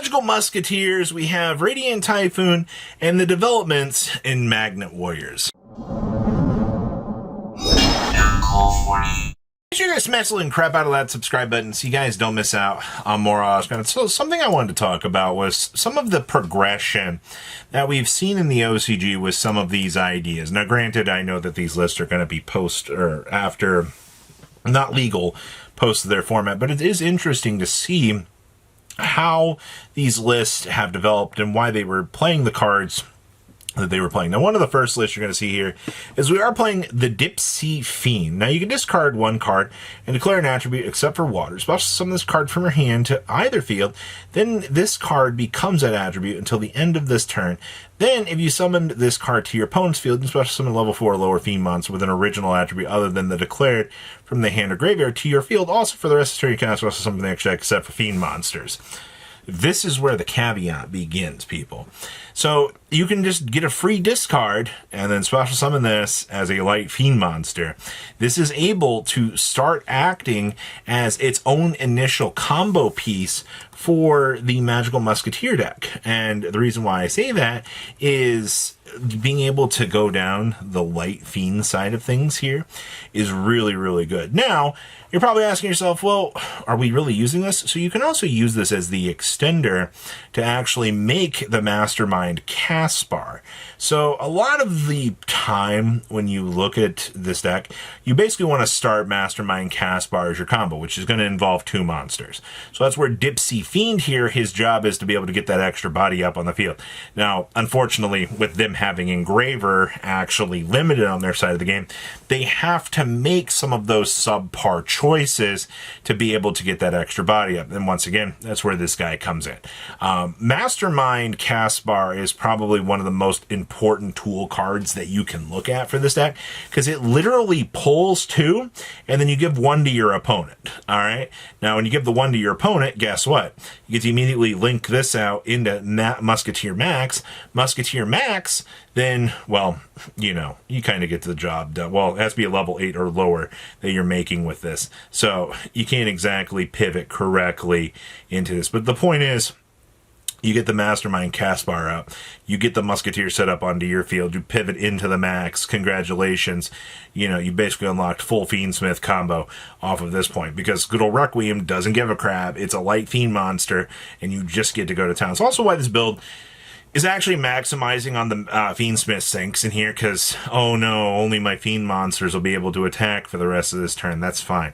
Magical Musketeers, we have Radiant Typhoon, and the developments in Magnet Warriors. Make sure you guys smash the little crap out of that subscribe button so you guys don't miss out on more Oscar. So something I wanted to talk about was some of the progression that we've seen in the OCG with some of these ideas. Now, granted, I know that these lists are going to be after not legal post their format, but it is interesting to see how these lists have developed and why they were playing the cards that they were playing. Now, one of the first lists you're going to see here is we are playing the Dipsy Fiend. Now, you can discard one card and declare an attribute except for water. Special summon this card from your hand to either field. Then this card becomes that attribute until the end of this turn. Then, if you summoned this card to your opponent's field, you special summon level 4 or lower Fiend monster with an original attribute other than the declared from the hand or graveyard to your field. Also, for the rest of the turn, you can special summon the extra deck except for Fiend monsters. This is where the caveat begins, people. So you can just get a free discard and then special summon this as a light Fiend monster. This is able to start acting as its own initial combo piece for the Magical Musketeer deck. And the reason why I say that is being able to go down the light Fiend side of things here is really, really good. Now, you're probably asking yourself, well, are we really using this? So you can also use this as the extender to actually make the Mastermind Caspar. So a lot of the time when you look at this deck, you basically want to start Mastermind Caspar as your combo, which is going to involve 2 monsters. So that's where Dipsy Fiend here, his job is to be able to get that extra body up on the field. Now, unfortunately, with them having Engraver actually limited on their side of the game, they have to make some of those subpar choices to be able to get that extra body up. And once again, that's where this guy comes in. Mastermind Caspar is probably one of the most important tool cards that you can look at for this deck, because it literally pulls 2 and then you give 1 to your opponent. All right. Now, when you give the 1 to your opponent, guess what? You get to immediately link this out into Musketeer Max. Musketeer Max, then, well, you know, you kind of get the job done. Well, it has to be a level 8 or lower that you're making with this. So you can't exactly pivot correctly into this. But the point is, you get the Mastermind Caspar out. You get the Musketeer set up onto your field. You pivot into the max. Congratulations. You know, you basically unlocked full Fiendsmith combo off of this point, because good old Requiem doesn't give a crap. It's a light Fiend monster, and you just get to go to town. It's also why this build is actually maximizing on the Fiendsmith sinks in here, because, oh no, only my Fiend monsters will be able to attack for the rest of this turn. That's fine.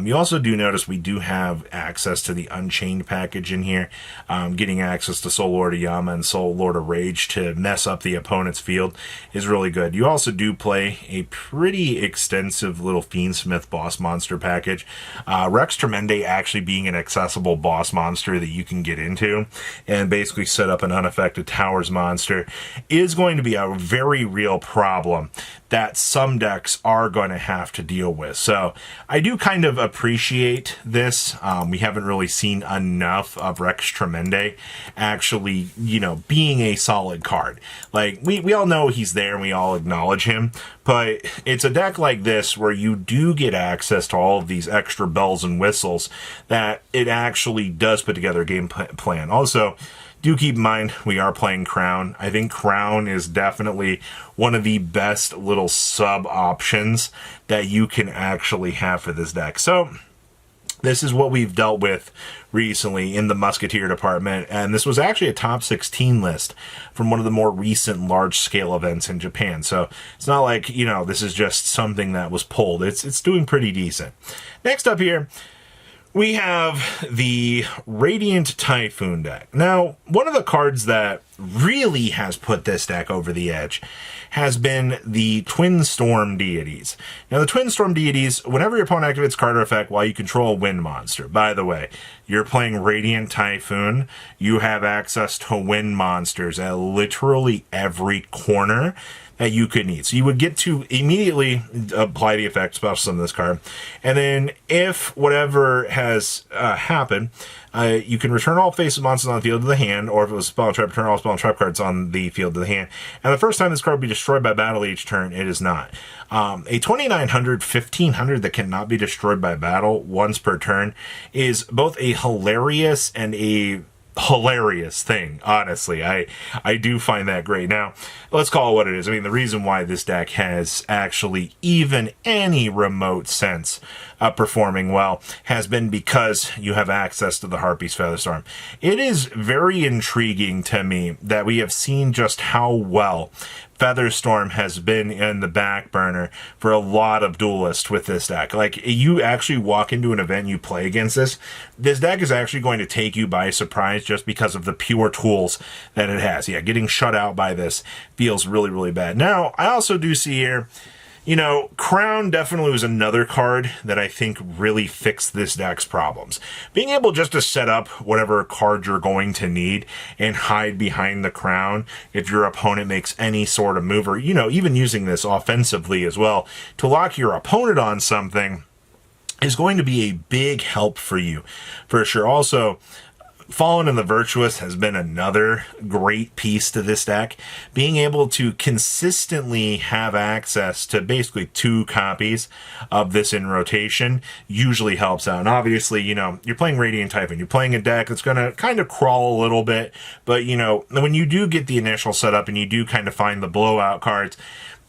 You also do notice we do have access to the Unchained package in here, getting access to Soul Lord of Yama and Soul Lord of Rage to mess up the opponent's field is really good. You also do play a pretty extensive little Fiendsmith boss monster package. Rex Tremende actually being an accessible boss monster that you can get into and basically set up an unaffected Towers monster is going to be a very real problem that some decks are going to have to deal with. So I do kind of appreciate this. We haven't really seen enough of Rex Tremende actually, you know, being a solid card. Like, we all know he's there and we all acknowledge him, but it's a deck like this where you do get access to all of these extra bells and whistles that it actually does put together a game plan. Also, do keep in mind, we are playing Crown. I think Crown is definitely one of the best little sub options that you can actually have for this deck. So this is what we've dealt with recently in the Musketeer department, and this was actually a top 16 list from one of the more recent large-scale events in Japan. So it's not like, you know, this is just something that was pulled. It's doing pretty decent. Next up here, we have the Radiant Typhoon deck. Now, one of the cards that really has put this deck over the edge has been the Twin Storm Deities. Now, the Twin Storm Deities, whenever your opponent activates card or effect while you control a wind monster. By the way, you're playing Radiant Typhoon, you have access to wind monsters at literally every corner that you could need. So you would get to immediately apply the effect, special summon this card, and then if whatever has happened, you can return all face monsters on the field to the hand, or if it was spell and trap, return all spell and trap cards on the field to the hand. And the first time this card will be destroyed by battle each turn, it is not. A 2900, 1500 that cannot be destroyed by battle once per turn is both a hilarious and a hilarious thing, honestly. I do find that great. Now, let's call it what it is. I mean, the reason why this deck has actually even any remote sense of performing well has been because you have access to the Harpy's Featherstorm. It is very intriguing to me that we have seen just how well Featherstorm has been in the back burner for a lot of duelists with this deck. Like, you actually walk into an event, you play against this deck is actually going to take you by surprise just because of the pure tools that it has. Yeah, getting shut out by this feels really, really bad. Now, I also do see here, you know, Crown definitely was another card that I think really fixed this deck's problems. Being able just to set up whatever card you're going to need and hide behind the Crown if your opponent makes any sort of move, or, you know, even using this offensively as well to lock your opponent on something is going to be a big help for you, for sure. Also, Fallen and the Virtuous has been another great piece to this deck. Being able to consistently have access to basically 2 copies of this in rotation usually helps out. And obviously, you know, you're playing Radiant Typhoon. You're playing a deck that's going to kind of crawl a little bit. But, you know, when you do get the initial setup and you do kind of find the blowout cards,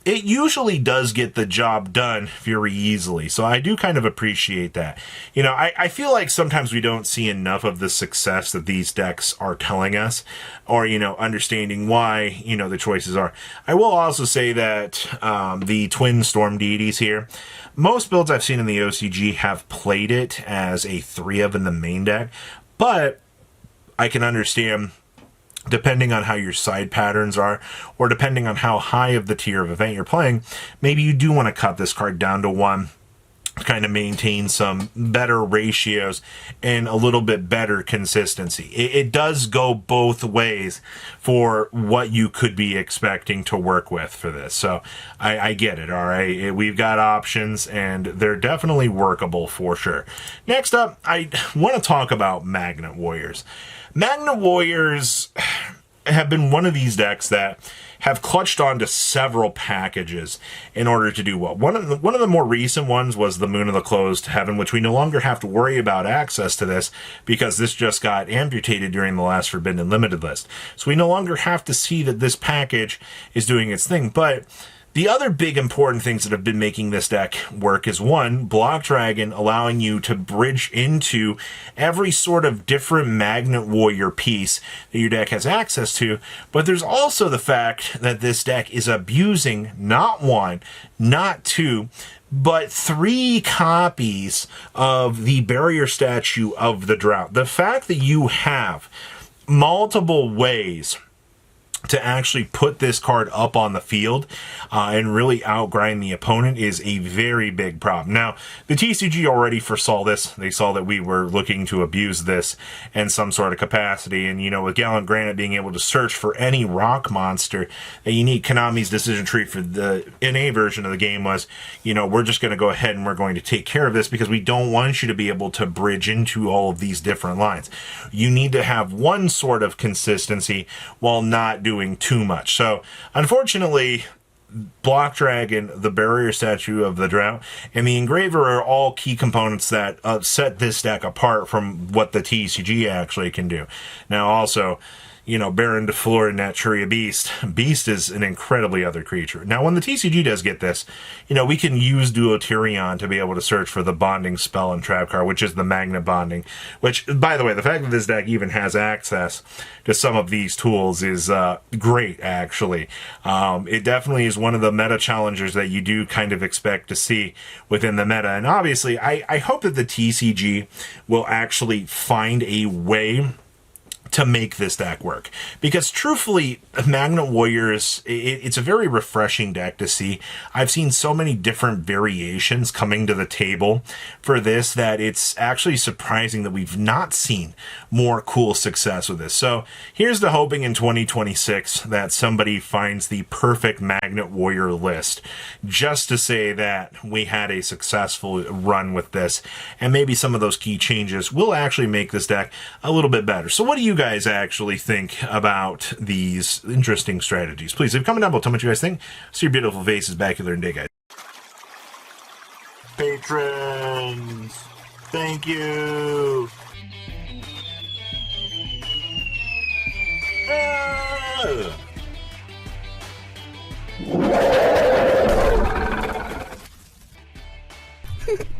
it usually does get the job done very easily. So I do kind of appreciate that. You know, I feel like sometimes we don't see enough of the success that these decks are telling us, or, you know, understanding why, you know, the choices are. I will also say that the Twin Storm Deities here, most builds I've seen in the OCG have played it as a 3-of in the main deck, but I can understand, depending on how your side patterns are, or depending on how high of the tier of event you're playing, maybe you do want to cut this card down to 1, kind of maintain some better ratios and a little bit better consistency. It does go both ways for what you could be expecting to work with for this. So I get it, all right? We've got options, and they're definitely workable for sure. Next up, I want to talk about Magnet Warriors. Magnet Warriors have been one of these decks that have clutched onto several packages in order to do well. One of the more recent ones was the Moon of the Closed Heaven, which we no longer have to worry about access to this because this just got amputated during the last Forbidden Limited list. So we no longer have to see that this package is doing its thing. But the other big important things that have been making this deck work is, 1, Block Dragon, allowing you to bridge into every sort of different Magnet Warrior piece that your deck has access to. But there's also the fact that this deck is abusing not 1, not 2, but 3 copies of the Barrier Statue of the Drought. The fact that you have multiple ways to actually put this card up on the field and really outgrind the opponent is a very big problem. Now, the TCG already foresaw this. They saw that we were looking to abuse this in some sort of capacity. And, you know, with Gallant Granite being able to search for any rock monster that you need, Konami's decision tree for the NA version of the game was, you know, we're just going to go ahead and we're going to take care of this because we don't want you to be able to bridge into all of these different lines. You need to have one sort of consistency while not doing too much. So, unfortunately, Block Dragon, the Barrier Statue of the Drought, and the Engraver are all key components that set this deck apart from what the TCG actually can do. Now, also, you know, Baron de Fleur and Naturia Beast. Beast is an incredibly other creature. Now, when the TCG does get this, you know, we can use Duotyrion to be able to search for the bonding spell and trap card, which is the Magnet Bonding. Which, by the way, the fact that this deck even has access to some of these tools is great, actually. It definitely is one of the meta challengers that you do kind of expect to see within the meta. And obviously, I hope that the TCG will actually find a way to make this deck work, because truthfully, Magnet Warriors, it's a very refreshing deck to see. I've seen so many different variations coming to the table for this that it's actually surprising that we've not seen more cool success with this. So here's the hoping in 2026 that somebody finds the perfect Magnet Warrior list, just to say that we had a successful run with this, and maybe some of those key changes will actually make this deck a little bit better. So what do you guys actually think about these interesting strategies? Please leave a comment down below. Tell me what you guys think. See your beautiful faces back there today, guys. Patrons, thank you.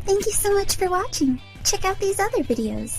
Thank you so much for watching. Check out these other videos.